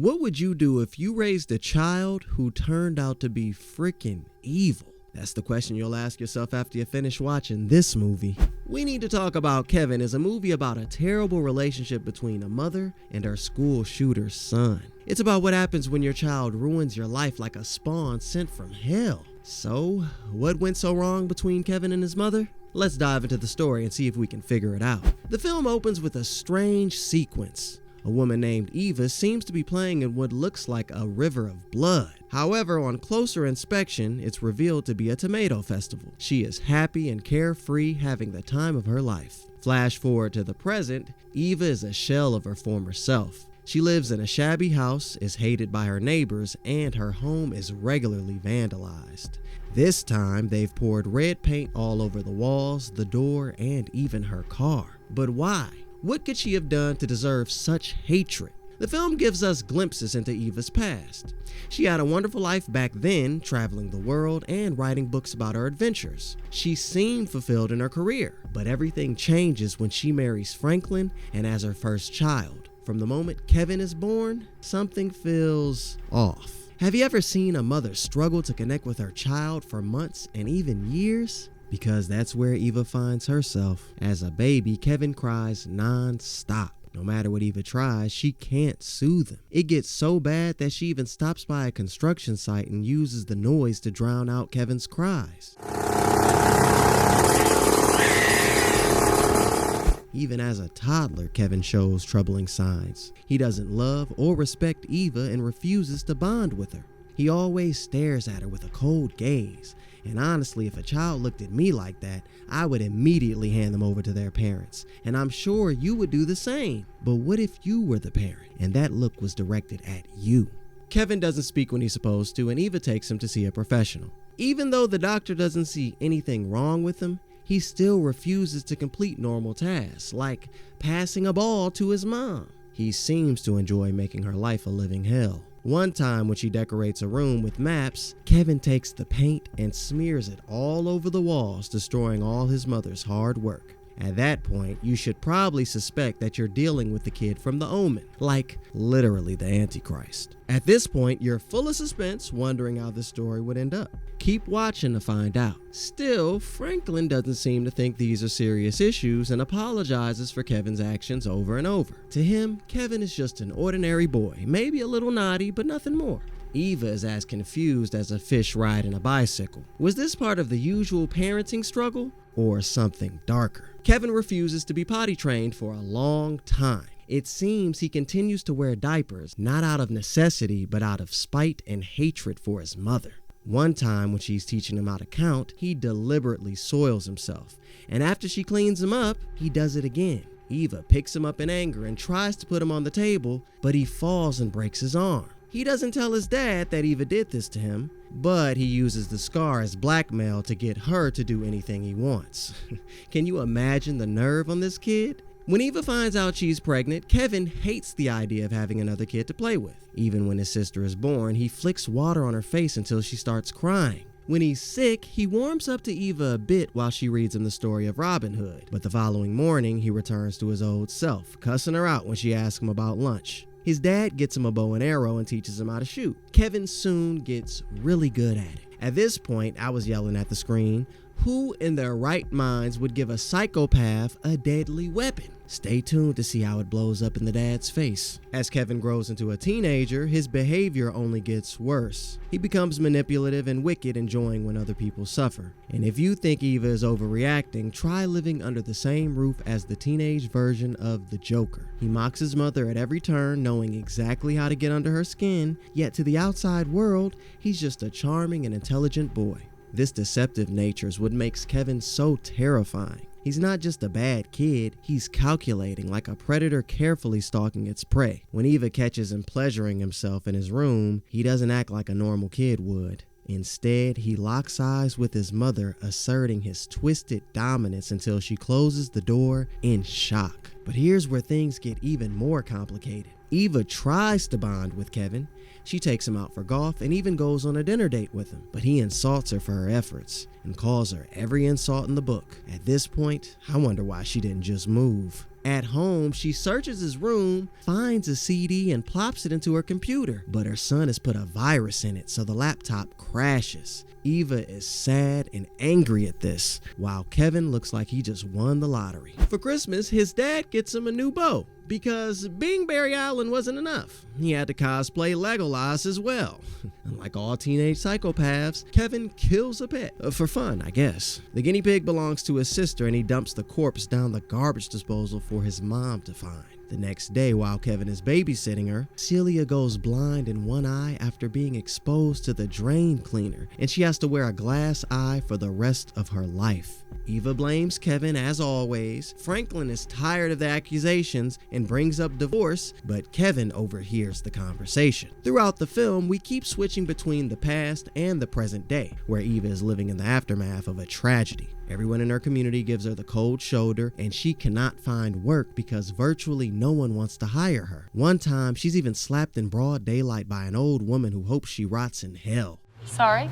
What would you do if you raised a child who turned out to be freaking evil? That's the question you'll ask yourself after you finish watching this movie. We Need to Talk About Kevin is a movie about a terrible relationship between a mother and her school shooter's son. It's about what happens when your child ruins your life like a spawn sent from hell. So, what went so wrong between Kevin and his mother? Let's dive into the story and see if we can figure it out. The film opens with a strange sequence. A woman named Eva seems to be playing in what looks like a river of blood. However, on closer inspection, it's revealed to be a tomato festival. She is happy and carefree, having the time of her life. Flash forward to the present, Eva is a shell of her former self. She lives in a shabby house, is hated by her neighbors, and her home is regularly vandalized. This time, they've poured red paint all over the walls, the door, and even her car. But why? What could she have done to deserve such hatred? The film gives us glimpses into Eva's past. She had a wonderful life back then, traveling the world and writing books about her adventures. She seemed fulfilled in her career, but everything changes when she marries Franklin and has her first child. From the moment Kevin is born, something feels off. Have you ever seen a mother struggle to connect with her child for months and even years? Because that's where Eva finds herself. As a baby, Kevin cries non-stop. No matter what Eva tries, she can't soothe him. It gets so bad that she even stops by a construction site and uses the noise to drown out Kevin's cries. Even as a toddler, Kevin shows troubling signs. He doesn't love or respect Eva and refuses to bond with her. He always stares at her with a cold gaze. And honestly, if a child looked at me like that, I would immediately hand them over to their parents. And I'm sure you would do the same. But what if you were the parent and that look was directed at you? Kevin doesn't speak when he's supposed to, and Eva takes him to see a professional. Even though the doctor doesn't see anything wrong with him, he still refuses to complete normal tasks, like passing a ball to his mom. He seems to enjoy making her life a living hell. One time when she decorates a room with maps, Kevin takes the paint and smears it all over the walls, destroying all his mother's hard work. At that point, you should probably suspect that you're dealing with the kid from The Omen, like literally the Antichrist. At this point, you're full of suspense, wondering how this story would end up. Keep watching to find out. Still, Franklin doesn't seem to think these are serious issues and apologizes for Kevin's actions over and over. To him, Kevin is just an ordinary boy, maybe a little naughty, but nothing more. Eva is as confused as a fish riding a bicycle. Was this part of the usual parenting struggle or something darker? Kevin refuses to be potty trained for a long time. It seems he continues to wear diapers, not out of necessity, but out of spite and hatred for his mother. One time when she's teaching him how to count, he deliberately soils himself. And after she cleans him up, he does it again. Eva picks him up in anger and tries to put him on the table, but he falls and breaks his arm. He doesn't tell his dad that Eva did this to him, but he uses the scar as blackmail to get her to do anything he wants. Can you imagine the nerve on this kid? When Eva finds out she's pregnant, Kevin hates the idea of having another kid to play with. Even when his sister is born, he flicks water on her face until she starts crying. When he's sick, he warms up to Eva a bit while she reads him the story of Robin Hood. But the following morning, he returns to his old self, cussing her out when she asks him about lunch. His dad gets him a bow and arrow and teaches him how to shoot. Kevin soon gets really good at it. At this point, I was yelling at the screen, who in their right minds would give a psychopath a deadly weapon? Stay tuned to see how it blows up in the dad's face. As Kevin grows into a teenager, his behavior only gets worse. He becomes manipulative and wicked, enjoying when other people suffer. And if you think Eva is overreacting, try living under the same roof as the teenage version of the Joker. He mocks his mother at every turn, knowing exactly how to get under her skin, yet to the outside world, he's just a charming and intelligent boy. This deceptive nature is what makes Kevin so terrifying. He's not just a bad kid, he's calculating, like a predator carefully stalking its prey. When Eva catches him pleasuring himself in his room, he doesn't act like a normal kid would. Instead, he locks eyes with his mother, asserting his twisted dominance until she closes the door in shock. But here's where things get even more complicated. Eva tries to bond with Kevin. She takes him out for golf and even goes on a dinner date with him, but he insults her for her efforts and calls her every insult in the book. At this point, I wonder why she didn't just move. At home, she searches his room, finds a CD, and plops it into her computer, but her son has put a virus in it, so the laptop crashes. Eva is sad and angry at this, while Kevin looks like he just won the lottery. For Christmas, his dad gets him a new bow, because being Barry Allen wasn't enough. He had to cosplay Legolas as well. Like all teenage psychopaths, Kevin kills a pet. For fun, I guess. The guinea pig belongs to his sister, and he dumps the corpse down the garbage disposal for his mom to find. The next day, while Kevin is babysitting her, Celia goes blind in one eye after being exposed to the drain cleaner, and she has to wear a glass eye for the rest of her life. Eva blames Kevin as always. Franklin is tired of the accusations and brings up divorce, but Kevin overhears the conversation. Throughout the film, we keep switching between the past and the present day, where Eva is living in the aftermath of a tragedy. Everyone in her community gives her the cold shoulder, and she cannot find work because virtually no one wants to hire her. One time, she's even slapped in broad daylight by an old woman who hopes she rots in hell. Sorry.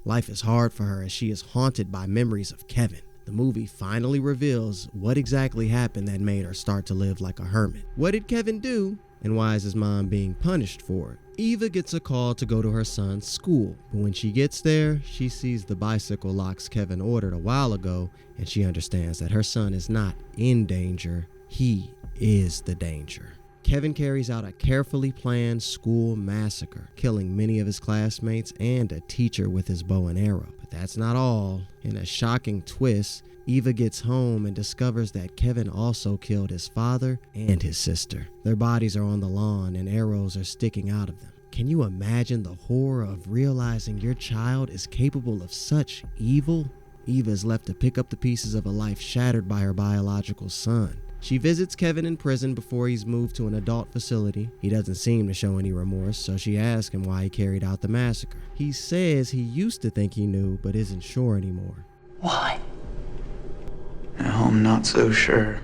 Life is hard for her as she is haunted by memories of Kevin. The movie finally reveals what exactly happened that made her start to live like a hermit. What did Kevin do, and why is his mom being punished for it? Eva gets a call to go to her son's school, but when she gets there, she sees the bicycle locks Kevin ordered a while ago, and she understands that her son is not in danger, he is the danger. Kevin carries out a carefully planned school massacre, killing many of his classmates and a teacher with his bow and arrow. But that's not all. In a shocking twist, Eva gets home and discovers that Kevin also killed his father and his sister. Their bodies are on the lawn and arrows are sticking out of them. Can you imagine the horror of realizing your child is capable of such evil? Eva is left to pick up the pieces of a life shattered by her biological son. She visits Kevin in prison before he's moved to an adult facility. He doesn't seem to show any remorse, so she asks him why he carried out the massacre. He says he used to think he knew, but isn't sure anymore. Why? Now I'm not so sure.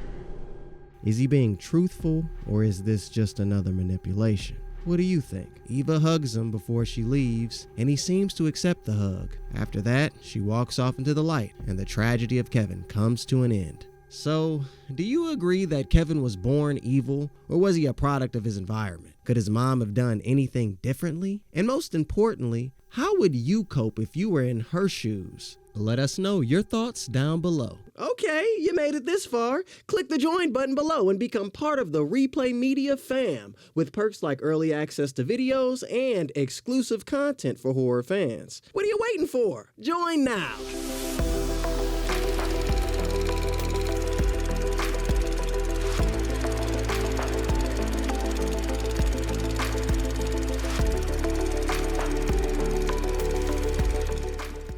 Is he being truthful, or is this just another manipulation? What do you think? Eva hugs him before she leaves, and he seems to accept the hug. After that, she walks off into the light, and the tragedy of Kevin comes to an end. So, do you agree that Kevin was born evil, or was he a product of his environment? Could his mom have done anything differently? And most importantly, how would you cope if you were in her shoes? Let us know your thoughts down below. Okay, you made it this far. Click the join button below and become part of the Replay Media fam, with perks like early access to videos and exclusive content for horror fans. What are you waiting for? Join now.